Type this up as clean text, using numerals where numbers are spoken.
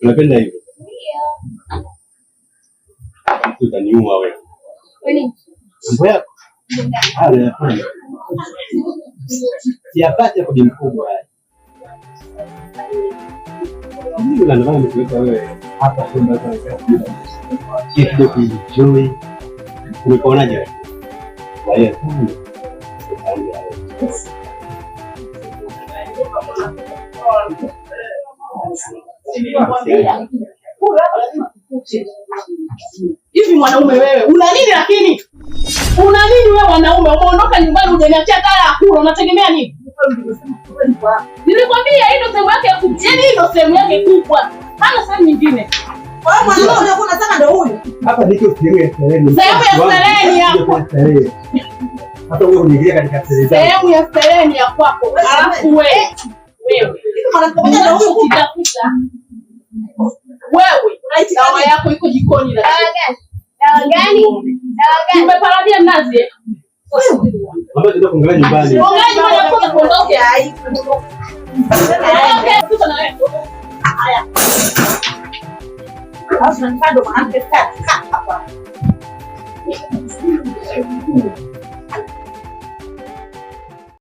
Unapenda hivyo? Ndio. Utaniua wewe. Kwani? Mambo yako? Haya hapana. Siapate kwa mkubwa haya. Ndio ndio nimekuweka wewe hapa chumba cha kitu kuenjoy. Umeponaje wewe? Wewe hivi mwanaume wewe una nini? Lakini una nini wewe mwanaume? Umeondoka nyumbani hujaniachia kala ya kula, unategemea nini? Nilikwambia hii ndio sehemu yake ya kubwa. Yaani hii ndio sehemu yake kubwa. Hana sehemu nyingine. Wewe mwanaume unataka ndio huyu. Hapa ndio sehemu ya starehe. Sehemu ya starehe hapa. Hata wewe uniingia katika starehe. Sehemu ya starehe ni ya kwako. Alafu wewe hivi mwanamke ndio huyu ukitafuta. Wewe dawa yako iko jikoni na dawa gani? Umeparadia nazi eh? Baba ndio kuangalia nyumbani. Kuangalia nyumbani hapo na kuondoke. Tuko na wewe. Haya. Sasa ndio mwanamke hapa.